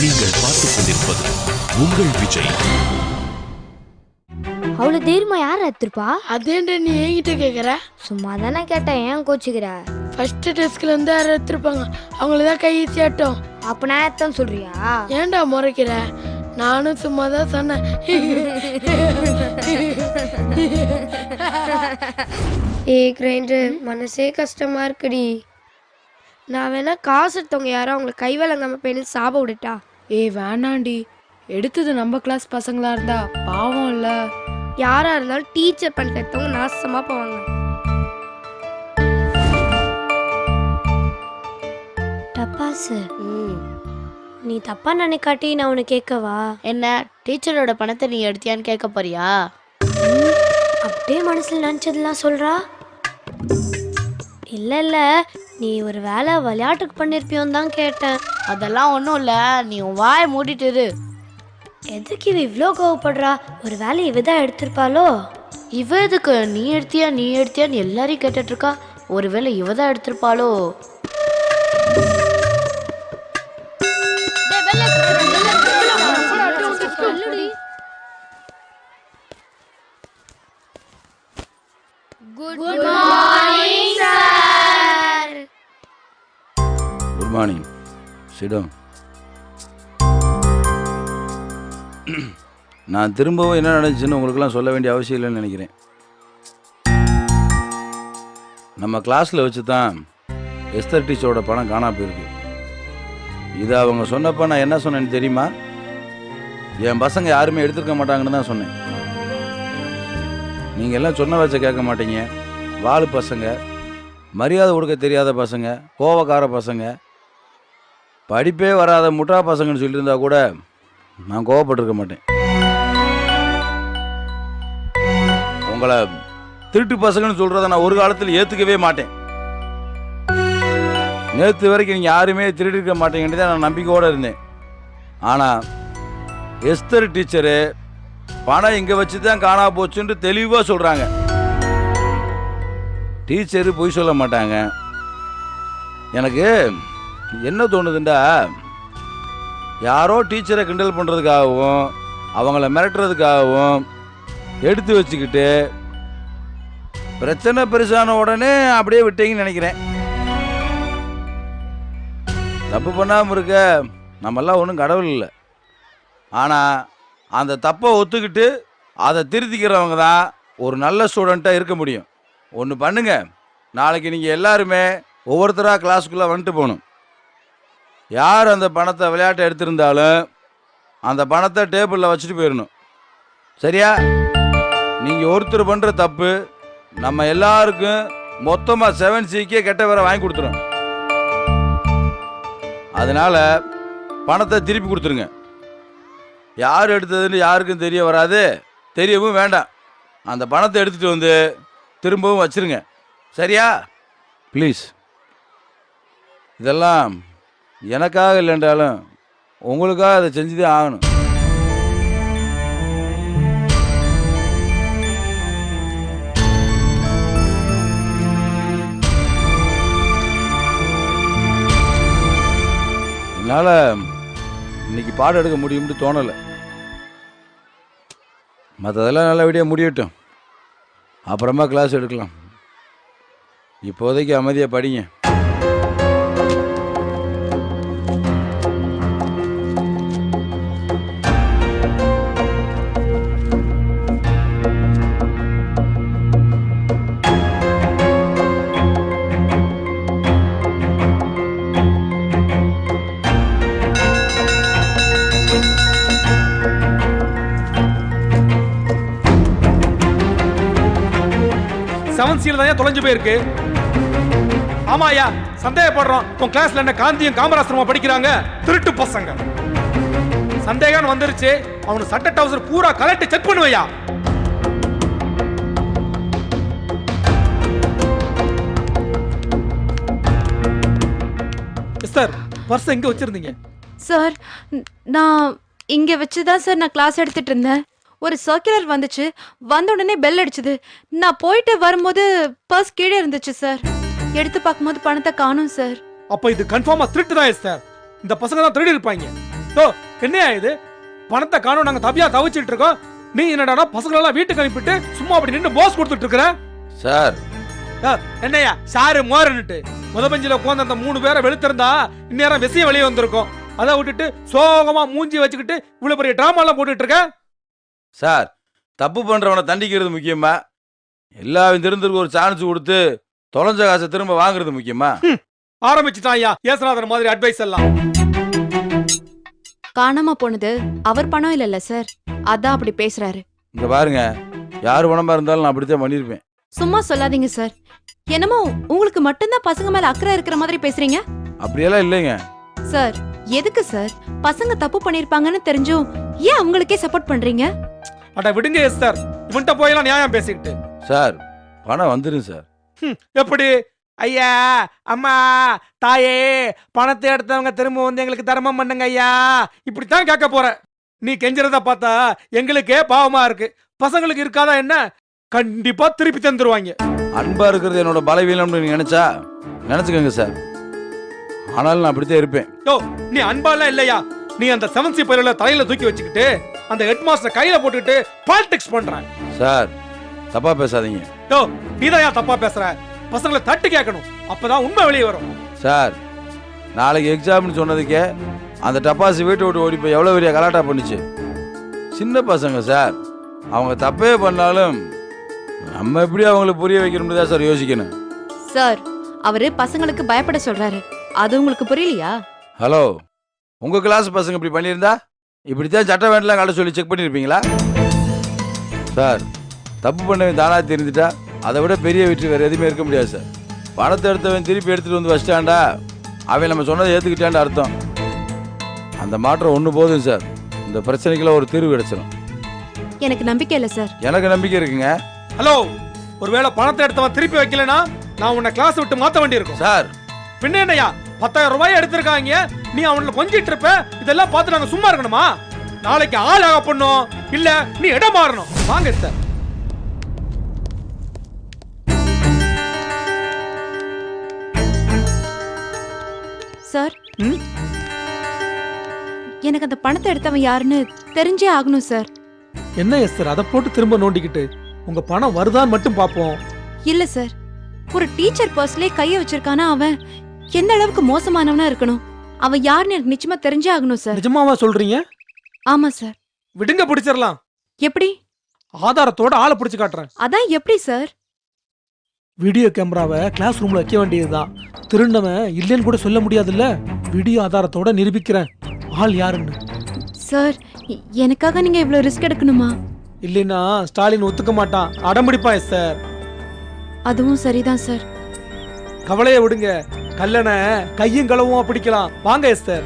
நீங்கள் பார்த்துக் கொண்டிருப்பது உங்கள் விஜய். அவ்வளவு தைரியமா யார் எடுத்திருப்பா? அதேண்டா நீ என்கிட்ட கேக்குற? சும்மா தானே கேட்டேன், ஏன் கோச்சுக்கிற? ஃபர்ஸ்ட் டெஸ்க்ல இருந்து யார் எடுத்திருப்பாங்க, அவங்களதான் கை சேட்டும். அப்ப நான் எத்தனை சொல்றியா? ஏன்டா முறைக்கிற? நானும் சும்மா தான் சொன்னேன். ஏய் கிரைண்டர், மனசே கஷ்டமா இருக்குடி. நான் வேணா காசு எடுத்தவங்க யாரும் அவங்களை கை விளங்காம போயின்னு சாப விடுட்டா? ஏய் வேணாண்டி, எடுத்தது நம்ம கிளாஸ் பசங்களா இருந்தா பாவம் இல்ல. யாரா இருந்தாலும் டீச்சர் பணத்தை எடுத்தவங்க நாசமா போவாங்க. டப்பாசு, நீ தப்பா நினைக்காட்டி நான் உன்னை கேட்கவா? என்ன டீச்சரோட பணத்தை நீ எடுத்தியான்னு கேட்க போறியா? அப்படியே மனசுல நினைச்சதெல்லாம் சொல்றா? இல்ல இல்ல, நீ ஒரு வேலை விளையாட்டுக்கு பண்ணிருப்பியோன்னு தான் கேட்டேன். அதெல்லாம் ஒன்றும் இல்லை, நீ உன் வாயை மூடிட்டு இரு. எதுக்கு இவ இவ்வளோ கோவப்படுறா? ஒரு வேலை இவதான் எடுத்திருப்பாளோ? இவ எதுக்கு நீ எடுத்தியான்னு எல்லாரையும் கேட்டுட்டு இருக்கா? ஒருவேளை இவ தான் எடுத்திருப்பாளோ? Good morning sir. Good morning. சிடம். நான் திரும்பவும் என்ன நடந்துச்சுன்னு உங்களுக்கெல்லாம் சொல்ல வேண்டிய அவசியம் இல்லைன்னு நினைக்கிறேன். நம்ம கிளாஸில் வச்சு தான் எஸ்தர் டீச்சரோட பணம் காணாம போயிருக்கு. இதை அவங்க சொன்னப்போ நான் என்ன சொன்னேன்னு தெரியுமா? என் பசங்க யாருமே எடுத்துருக்க மாட்டாங்கன்னு தான் சொன்னேன். நீங்கள் எல்லாம் சொன்ன வச்ச கேட்க மாட்டீங்க. வாலு பசங்க, மரியாதை கொடுக்க தெரியாத பசங்க, கோவக்கார பசங்க, படிப்பே வராத முட்டா பசங்கன்னு சொல்லியிருந்தா கூட நான் கோவப்பட்டிருக்க மாட்டேன். உங்களை திருட்டு பசங்கன்னு சொல்கிறத நான் ஒரு காலத்தில் ஏற்றுக்கவே மாட்டேன். நேற்று வரைக்கும் நீங்கள் யாருமே திருடிருக்க மாட்டேங்கன்னு தான் நான் நம்பிக்கையோடு இருந்தேன். ஆனால் எஸ்தர் டீச்சரு பணம் இங்கே வச்சு தான் காணா போச்சுன்னு தெளிவாக சொல்கிறாங்க. டீச்சரு பொய் சொல்ல மாட்டாங்க. எனக்கு என்ன தோணுதுண்டா, யாரோ டீச்சரை கிண்டல் பண்ணுறதுக்காகவும் அவங்கள மிரட்டுறதுக்காகவும் எடுத்து வச்சுக்கிட்டு பிரச்சனை பெருசான உடனே அப்படியே விட்டீங்கன்னு நினைக்கிறேன். தப்பு பண்ணாமல் இருக்க நம்மெல்லாம் ஒன்றும் கடவுள் இல்லை. ஆனால் அந்த தப்பை ஒத்துக்கிட்டு அதை திருத்திக்கிறவங்க தான் ஒரு நல்ல ஸ்டூடெண்ட்டாக இருக்க முடியும். ஒன்று பண்ணுங்க, நாளைக்கு நீங்கள் எல்லாருமே ஒவ்வொருத்தராக கிளாஸுக்குள்ளே வந்துட்டு போகணும். யார் அந்த பணத்தை விளையாட்டை எடுத்திருந்தாலும் அந்த பணத்தை டேபிளில் வச்சுட்டு போயிடணும். சரியா? நீங்கள் ஒருத்தர் பண்ணுற தப்பு நம்ம எல்லாருக்கும் மொத்தமாக 7Cக்கே கெட்ட வேற வாங்கி கொடுத்துரும். அதனால் பணத்தை திருப்பி கொடுத்துருங்க. யார் எடுத்ததுன்னு யாருக்கும் தெரிய வராது, தெரியவும் வேண்டாம். அந்த பணத்தை எடுத்துகிட்டு வந்து திரும்பவும் வச்சிருங்க. சரியா? ப்ளீஸ். இதெல்லாம் எனக்காக இல்லைன்றாலும் உங்களுக்காக அதை செஞ்சுதான் ஆகணும். என்னால் இன்னைக்கு பாடம் எடுக்க முடியும்னு தோணலை. மற்றதெல்லாம் நல்லபடியாக முடியட்டும், அப்புறமா கிளாஸ் எடுக்கலாம். இப்போதைக்கு அமைதியாக படிங்க. தான் தொலைஞ்சு போயிருக்கு. ஆமா ஐயா, சந்தேகப்படுறோம். உன் கிளாஸ்ல என்ன காந்தியும் காமராசரமா படிக்கிறாங்க? திருட்டு பசங்க. சந்தேகம் வந்துருச்சு, அவனு சட்ட டவுசர் பூரா கலெக்ட் செக் பண்ணுவையா. சார், பர்ஸ் எங்க வச்சிருந்தீங்க? சார், நான் இங்க வச்சுதான் சார் நான் கிளாஸ் எடுத்துட்டு இருந்தேன். ஒரு சர்க்குலர் வந்துச்சு, வந்த உடனே பெல் அடிச்சுது. நான் போயிட்டு வரும்போது பர்ஸ் கீழே இருந்துச்சு சார். எடுத்து பார்க்கும்போது பணத்தை காணோம் சார். அப்ப இது கன்ஃபார்மா திருட்டு தான் சார். இந்த பசங்க தான் திருடி இருப்பாங்க. ஓ என்னையா இது? பணத்தை காணோம், நாங்க தவியா தவிச்சிட்டு இருக்கோம். நீ என்னடா பசங்களெல்லாம் வீட்டுக்கு அனுப்பிட்டு சும்மா அப்படி நின்று போஸ் கொடுத்துட்டு இருக்கிற? சார் என்னையா சாரு மோரன்னுட்டு முத பெஞ்சில உட்காந்து அந்த 3 பேரை வெளுத்திருந்தா இந்நேரம் விஷயம் வெளியே வந்திருக்கும். அதை விட்டுட்டு சோகமா மூஞ்சி வச்சுக்கிட்டு இவ்வளவு பெரிய டிராமா எல்லாம் போட்டுட்டு இருக்க. சார், தப்பு பண்றவனை தண்டிக்கிறது முக்கியமா, எல்லா திருந்தருக்கு ஒரு சான்ஸ் கொடுத்து தொலைஞ்ச காசை திரும்ப வாங்குறது முக்கியமா? ஆரம்பிச்சுட்டான் ஐயா ஏசுநாதர் மாதிரி அட்வைஸ் எல்லாம். காணாம போனது அவர் பணம் இல்லைல்ல சார், அதான் அப்படி பேசுறாரு. இங்க பாருங்க, யார் பணமா இருந்தாலும் நான் அப்படித்தான் பண்ணிருப்பேன். சும்மா சொல்லாதீங்க சார். என்னமோ உங்களுக்கு மட்டும்தான் பசங்க மேல அக்கறை இருக்கிற மாதிரி பேசுறீங்க. அப்படியெல்லாம் இல்லைங்க சார். எதுக்கு சார்? பசங்க தப்பு பண்ணிருப்பாங்கன்னு தெரிஞ்சும் ஏன் அவங்களுக்கே சப்போர்ட் பண்றீங்க? அட விடுங்க எஸ்தர், இவன்ட்ட போயெல்லாம் நியாயம் பேசிக்கிட்டு. சார், பணம் வந்துடும் சார். எப்படி? ஐயா, அம்மா, தாயே, பணத்தை எடுத்தவங்க திரும்ப வந்து எங்களுக்கு தர்மம் பண்ணுங்க ஐயா, இப்படித்தான் கேட்க போற. நீ கெஞ்சுறத பார்த்தா எங்களுக்கே பாவமா இருக்கு. பசங்களுக்கு இருக்காதா என்ன? கண்டிப்பா திருப்பி தந்துருவாங்க. அன்பா இருக்கிறது என்னோட பலவீனம்னு நீங்க நினைச்சுக்கோங்க சார். ஆனாலும் நான் அப்படித்தான் இருப்பேன். யோ, நீ அன்பாலாம் இல்லையா? நீ அந்த 7C பையில தலையில தூக்கி வச்சுக்கிட்டு அந்த ஹெட் மாஸ்டர் கையில போட்டுட்டு பாலிடிக்ஸ் பண்ற. சார், தப்பா பேசாதீங்க. யோ, நீதான் தப்பா பேசுற. பசங்களை தட்டு கேட்கணும், அப்பதான் உண்மை வெளியே வரும். சார், நாளைக்கு எக்ஸாம்னு சொன்னதுக்கே அந்த டப்பாசு வீட்டை விட்டு ஓடி போய் எவ்வளோ பெரிய கலாட்டா பண்ணுச்சு. சின்ன பசங்க சார், அவங்க தப்பே பண்ணாலும் நம்ம எப்படி அவங்களுக்கு புரிய வைக்கணும்னு தான் சார் யோசிக்கணும். சார், அவரு பசங்களுக்கு பயப்பட சொல்றாரு, அது உங்களுக்கு புரியலையா? ஹலோ, உங்க கிளாஸ் பசங்க இப்படி பண்ணியிருந்தா இப்படித்தான் சட்ட வேண்டலாம் காட்ட சொல்லி செக் பண்ணியிருப்பீங்களா? சார், தப்பு பண்ணவன் தானா தெரிஞ்சுட்டா அதை விட பெரிய வெற்றி வேறு எதுவுமே இருக்க முடியாது சார். பணத்தை எடுத்தவன் திருப்பி எடுத்துகிட்டு வந்து வச்சிட்டான்டா, அவன் நம்ம சொன்னதை ஏற்றுக்கிட்டான்னு அர்த்தம். அந்த மாற்றம் ஒன்று போதும் சார், இந்த பிரச்சனைக்குள்ள ஒரு தீர்வு கிடைச்சிடும். எனக்கு நம்பிக்கை இல்லை சார். எனக்கு நம்பிக்கை இருக்குங்க. ஹலோ, ஒருவேளை பணத்தை எடுத்தவன் திருப்பி வைக்கலனா நான் உன்னை கிளாஸ் விட்டு மாத்த வேண்டியிருக்கும். சார், பின்ன என்னையா 10,000 ரூபாய் எடுத்திருக்காங்க, நீ அவங்கள கொஞ்சிட்டு இருப்ப. இதெல்லாம் பார்த்து நாங்க சும்மா இருக்கணுமா? நாளைக்கு ஆள் ஆக பண்ணும், இல்ல நீ இடம் மாறணும். வாங்க சார். சார், எனக்கு அந்த பணத்தை எடுத்தவன் யாருன்னு தெரிஞ்சே ஆகணும் சார். என்ன சார் அதை போட்டு திரும்ப நோண்டிக்கிட்டு? உங்க பணம் வருதான்னு மட்டும் பாப்போம். இல்ல சார், ஒரு டீச்சர் பர்ஸ்லயே கைய வச்சிருக்கானா அவன் எந்த அளவுக்கு மோசமானவனா இருக்கணும்? அவன் யாருன்னு எனக்கு நிச்சயமா தெரிஞ்சே ஆகணும் சார். நிஜமாவா சொல்றீங்க? ஆமா சார். விடுங்க, பிடிச்சிடலாம். எப்படி? ஆதாரத்தோட ஆளை பிடிச்சு காட்டுறேன். அதான் எப்படி சார்? வீடியோ கேமராவை கிளாஸ் ரூம்ல வைக்க வேண்டியதுதான். திருண்டவன் இல்லைன்னு கூட சொல்ல முடியாதுல்ல. வீடியோ ஆதாரத்தோட நிரூபிக்கிறேன் ஆள் யாருன்னு. சார், எனக்காக நீங்க இவ்வளவு ரிஸ்க் எடுக்கணுமா? இல்லைன்னா ஸ்டாலின் ஒத்துக்க மாட்டான், அடம்பிடிப்பான் சார். அதுவும் சரிதான் சார். கவலையை விடுங்க, கல்லனை கையும் களவும் பிடிக்கலாம். வாங்க சார்.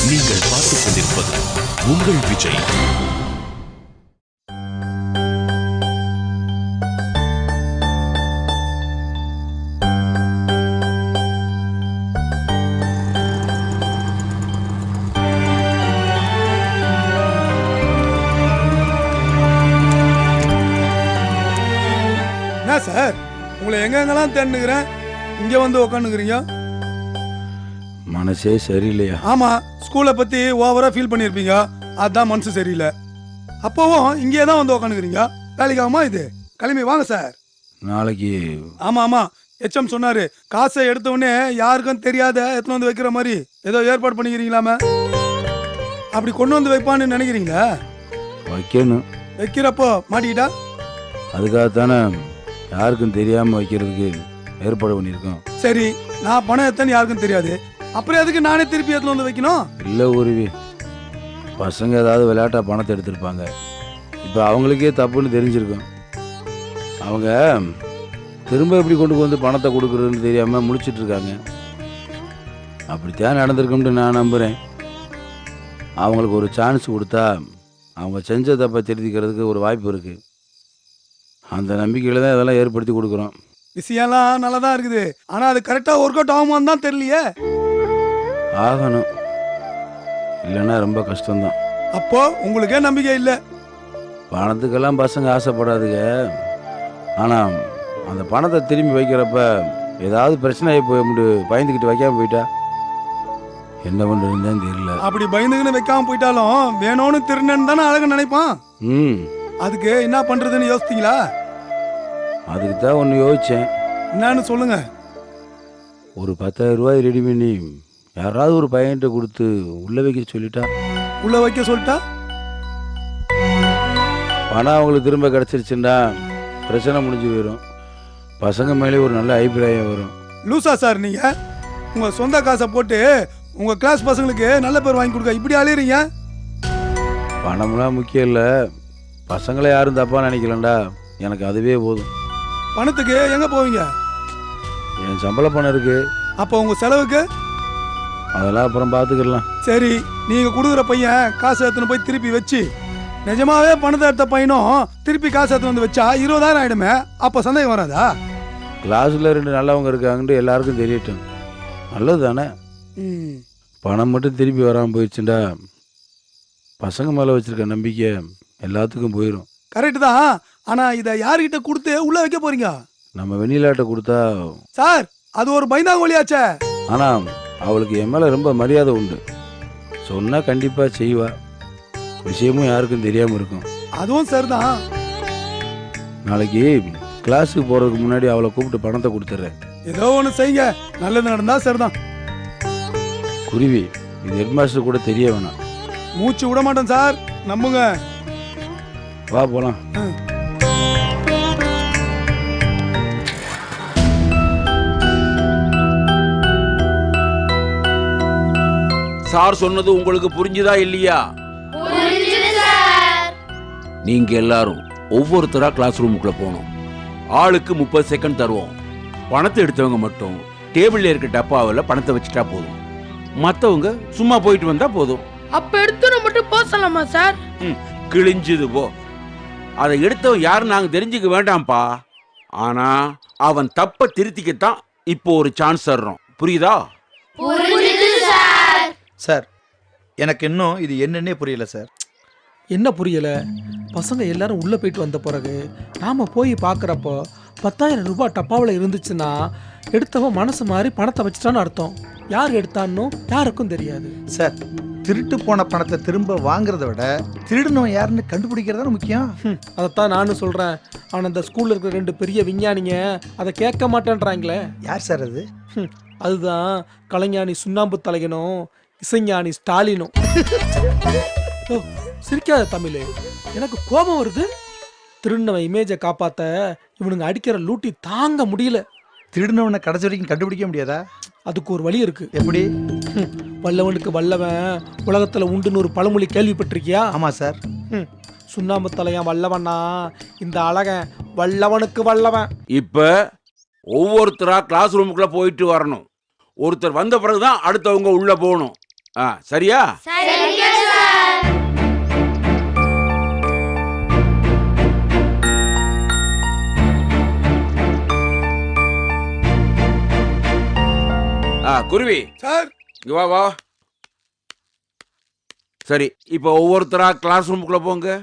நீங்கள் பார்த்துக் கொண்டிருப்பது உங்கள் விஜய். என்ன சார், உங்களை எங்கெங்கெல்லாம் தேடுகிறேன், இங்க வந்து உக்காந்துக்கிறீங்க? மனசே சரியில்லையா? ஆமா, ஸ்கூலை பத்தி ஓவரா ஃபீல் பண்ணிருப்பீங்க, அதான் மனசு சரியில்லை. அப்போவும் இங்கே தான் வந்து உக்காந்துக்கிறீங்க. வேலைக்கு ஆகுமா இது? கிளம்பி வாங்க சார். நாளைக்கு ஆமா ஆமா, HM சொன்னாரு, காசை எடுத்த உடனே யாருக்கும் தெரியாத எடுத்துன்னு வந்து வைக்கிற மாதிரி ஏதோ ஏற்பாடு பண்ணிக்கிறீங்களாமே. அப்படி கொண்டு வந்து வைப்பான்னு நினைக்கிறீங்களா? வைக்கணும். வைக்கிறப்போ மாட்டிக்கிட்டா? அதுக்காகத்தானே யாருக்கும் தெரியாம வைக்கிறதுக்கு ஏற்பாடு பண்ணியிருக்கோம். சரி, நான் பணம் எத்தனை யாருக்கும் தெரியாது, அப்புறம் எதுக்கு நானே திருப்பி எடுத்துன்னு வந்து வைக்கணும்? இல்லை உருவி, பசங்க ஏதாவது விளையாட்டா பணத்தை எடுத்திருப்பாங்க. இப்போ அவங்களுக்கே தப்புன்னு தெரிஞ்சிருக்கும். அவங்க திரும்ப எப்படி கொண்டு வந்து பணத்தை கொடுக்குறதுன்னு தெரியாமல் முழிச்சிட்டு இருக்காங்க. அப்படித்தான் நடந்திருக்கும்னு நான் நம்புகிறேன். அவங்களுக்கு ஒரு சான்ஸ் கொடுத்தா அவங்க செஞ்ச தப்பை திருத்திக்கிறதுக்கு ஒரு வாய்ப்பு இருக்குது. அந்த நம்பிக்கையில் தான் இதெல்லாம் ஏற்படுத்தி கொடுக்குறோம். விஷயம்லாம் நல்லா தான் இருக்குது, ஆனால் அது கரெக்டாக ஒர்க் அவுட் ஆகுமான்னு தான் தெரியலையே. ஆகணும், இல்லைன்னா ரொம்ப கஷ்டம்தான். அப்போ உங்களுக்கே நம்பிக்கை இல்லை? பணத்துக்கெல்லாம் பசங்க ஆசைப்படாதுங்க, ஆனால் அந்த பணத்தை திரும்பி வைக்கிறப்ப ஏதாவது பிரச்சனை ஆகி போய் பயந்துக்கிட்டு வைக்காம போயிட்டா என்ன பண்ணுறதுன்னு தெரியல. அப்படி பயந்துக்குன்னு வைக்காம போயிட்டாலும் வேணும்னு திருநன்னு தானே அழகு நினைப்பான். ம் அதுக்கு என்ன பண்றதுன்னு யோசித்தீங்களா? அதுக்கு தான் ஒன்று யோசித்தேன். என்னன்னு சொல்லுங்க. ஒரு 10,000 ரூபாய் ரெடி பண்ணி யாராவது ஒரு பையன்கிட்ட கொடுத்து உள்ளே வைக்க சொல்லிட்டா. உள்ள வைக்க சொல்லிட்டா பணம் அவங்களுக்கு திரும்ப கிடச்சிருச்சுன்னா பிரச்சனை முடிஞ்சு போயிடும். பசங்க மேலே ஒரு நல்ல அபிப்பிராயம் வரும். லூசா சார் நீங்க? உங்க சொந்த காசை போட்டு உங்க கிளாஸ் பசங்களுக்கு நல்ல பேர் வாங்கி கொடுக்க இப்படி அலையறீங்க. பணம்லாம் முக்கியம் இல்லை, பசங்களை யாரும் தப்பாக நினைக்கலண்டா, எனக்கு அதுவே போதும். பணத்துக்கு எங்க போவீங்க? என் சம்பள பணம் இருக்கு. அப்போ உங்க செலவுக்கு? அதெல்லாம் அப்புறம் பார்த்துக்கலாம். சரி, நீங்க கொடுக்குற பையன் காசு எடுத்துன்னு போய் திருப்பி வச்சு நிஜமாவே பணத்தை எடுத்த பையனும் திருப்பி காசு எடுத்து வந்து வச்சா 20,000 ஆயிடுமே. அப்போ சந்தேகம் வராதா? கிளாஸில் 2 நல்லவங்க இருக்காங்கன்ட்டு எல்லாருக்கும் தெரியட்டும், நல்லது தானே. பணம் மட்டும் திருப்பி வராமல் போயிடுச்சுண்டா பசங்க மேலே வச்சிருக்க நம்பிக்கை எல்லாத்துக்கும் போயிடும். கரெக்டு தான். ஆனா இதை யார்கிட்ட கொடுத்து உள்ள வைக்க போறீங்க? நம்ம வெண்ணிலாட்ட கொடுத்தா. சார், அது ஒரு பைந்தாங்கோலியாச்சே. ஆனால் அவளுக்கு என் மேலே ரொம்ப மரியாதை உண்டு. சொன்னால் கண்டிப்பாக செய்வா. விஷயமும் யாருக்கும் தெரியாமல் இருக்கும். அதுவும் சரிதான். நாளைக்கு கிளாஸுக்கு போகிறதுக்கு முன்னாடி அவளை கூப்பிட்டு பணத்தை கொடுத்துட்றேன். ஏதோ ஒன்று செய்யுங்க, நல்லது நடந்தா சரிதான். குருவி, இது ஹெட்மாஸ்டர் கூட தெரிய வேணாம். மூச்சு விட மாட்டேன் சார், நம்புங்க. வா போலாம். சார் சொன்னது உங்களுக்கு புரிஞ்சுதா இல்லையா? நீங்க எல்லாரும் ஒவ்வொருத்தரா கிளாஸ் ரூமுக்குள்ள போகணும். ஆளுக்கு 30 செகண்ட் தருவோம். பணத்தை எடுத்தவங்க மட்டும் டேபிள்ல இருக்க டப்பாவில் பணத்தை வச்சுட்டா போதும். மற்றவங்க சும்மா போயிட்டு வந்தா போதும். அப்ப எடுத்து மட்டும் போசலாமா சார்? கிழிஞ்சது போ. அதை எடுத்தவன் யாரும் நாங்க தெரிஞ்சுக்க வேண்டாம்ப்பா. ஆனா அவன் தப்ப திருத்திக்கத்தான் இப்போ ஒரு சான்ஸ் தர்றோம். புரியுதா? சார், எனக்கு இன்னும் இது என்னன்னே புரியல சார். என்ன புரியல? பசங்க எல்லாரும் உள்ள போயிட்டு வந்த பிறகு நாம போய் பார்க்குறப்போ 10,000 ரூபாய் டப்பாவில் இருந்துச்சுன்னா எடுத்தவன் மனசு மாதிரி பணத்தை வச்சுட்டான்னு அர்த்தம். யார் எடுத்தான்னு யாருக்கும் தெரியாது. சார், திருட்டு போன பணத்தை திரும்ப வாங்குறத விட திருடுனவன் யாருன்னு கண்டுபிடிக்கிறது முக்கியம். அதைத்தான் நானும் சொல்கிறேன். ஆனால் அந்த ஸ்கூலில் இருக்கிற 2 பெரிய விஞ்ஞானிங்க அதை கேட்க மாட்டேன்றாங்களே. யார் சார் அது? அதுதான் கலைஞானி சுண்ணாம்பு தலையனும் இசைஞானி ஸ்டாலினும். ஓ, சிரிக்காத தமிழ், எனக்கு கோபம் வருது. திருடினவன் இமேஜை காப்பாற்ற இவனுங்க அடிக்கிற லூட்டி தாங்க முடியல. திருடினவனை கடைசி வரைக்கும் கண்டுபிடிக்க முடியாதா? அதுக்கு ஒரு வழி இருக்கு. எப்படி? வல்லவனுக்கு வல்லவன் உலகத்துல உண்டுன்னு ஒரு பழமொழி கேள்விப்பட்டிருக்கியா? ஆமா சார். சுண்ணாம்பு தலையன் வல்லவனா, இந்த அழகன் வல்லவனுக்கு வல்லவன். இப்ப ஒவ்வொருத்தரா கிளாஸ் ரூமுக்குள்ள போயிட்டு வரணும். ஒருத்தர் வந்த பிறகுதான் அடுத்தவங்க உள்ள போகணும். சரியா? குருவி சார், இங்க வா வா. சரி, இப்போ ஒவ்வொருத்தரா கிளாஸ் ரூமுக்குள்ள போங்க.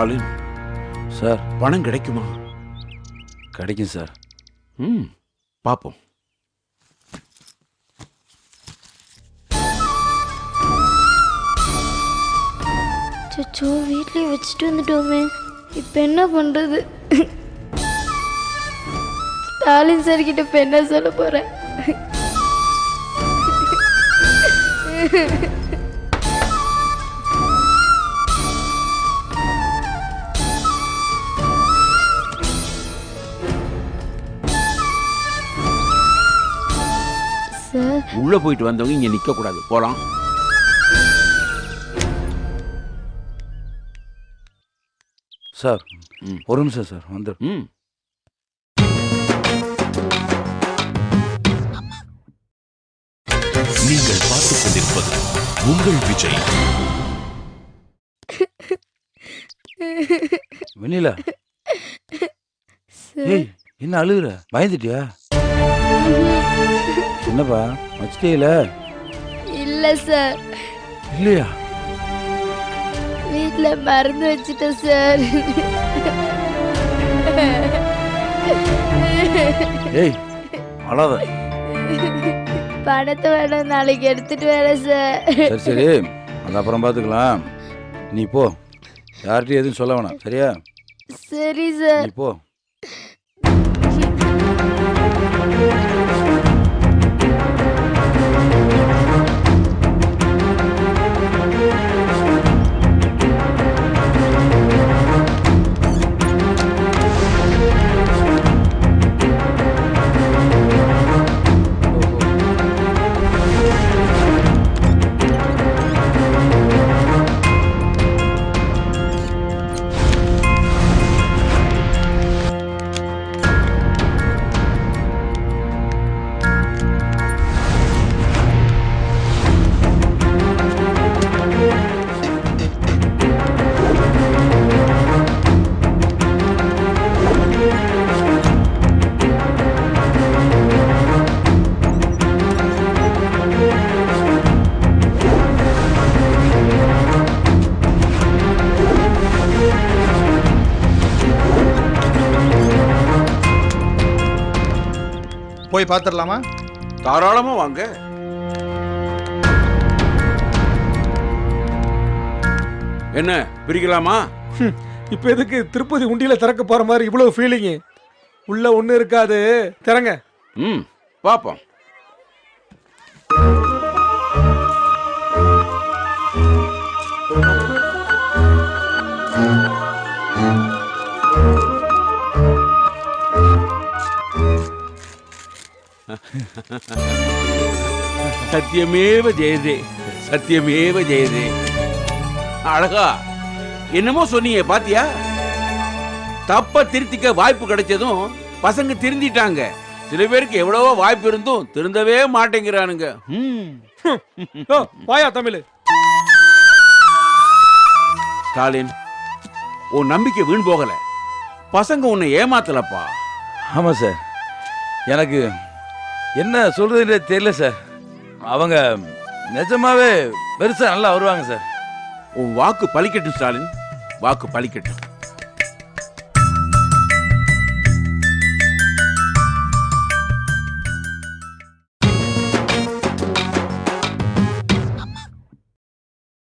ஸ்டாலின், சார் பணம் கிடைக்குமா? கிடைக்கும் சார். ம், பார்ப்போம். சச்சோ வீட்லயே வச்சுட்டு வந்துட்டோமே, இப்போ என்ன பண்றது? ஸ்டாலின் சார் கிட்ட இப்போ என்ன சொல்ல போறேன்? சார் உள்ள போயிட்டு வந்தவங்க இங்க நிக்க கூடாது, போலாம். சார் ம். ஒரு நிமிஷம் சார் வந்து. ம். நீங்கள் பார்த்துக் கொண்டிருப்பது உங்கள் விஜய். வெண்ணிலா, ஏய் என்ன அழுகுற? பயந்துட்டியா? என்னப்பா வச்சிட்டேல? இல்ல சார், இல்லையா? வீட்ல மறந்து வச்சுட்டேன் சார். ஏய் அழாத. பணத்தை வேணும் நாளைக்கு எடுத்துட்டு வரேன் சார். சரி சரி, அது அப்புறம் பார்த்துக்கலாம். நீ போ, யார்கிட்டயும் எதுவும் சொல்ல வேணாம், சரியா? சரி சார். நீ போ. போய் பார்த்துடலாமா? தாராளமா வாங்க. என்ன பிரிக்கலாமா? இப்போ எதுக்கு திருப்பதி உண்டியில திறக்க போற மாதிரி இவ்வளவு ஃபீலிங்? உள்ள ஒண்ணு இருக்காது, திறங்க. ம், பார்ப்போம். சத்தியமேவ ஜெயதே, சத்தியமேவ ஜெயதே. அழகா என்னமோ சொன்னீங்க பாத்தியா? தப்ப திருத்திக்க வாய்ப்பு கிடைச்சதும் பசங்க திருந்திட்டாங்க. சில பேருக்கு எவ்வளவோ வாய்ப்பு இருந்தும் திருந்தவே மாட்டேங்கிறானுங்க. வாயா தமிழ். ஸ்டாலின், உன் நம்பிக்கை வீண் போகல. பசங்க உன்னை ஏமாத்தலப்பா. ஆமாம் சார், எனக்கு என்ன சொல்றதுன்றே தெரியல சார். அவங்க நிஜமாவே பெருசா நல்லா வருவாங்க சார். உன் வாக்கு பலிக்கட்டும் ஸ்டாலின், வாக்கு பலிக்கட்டும்.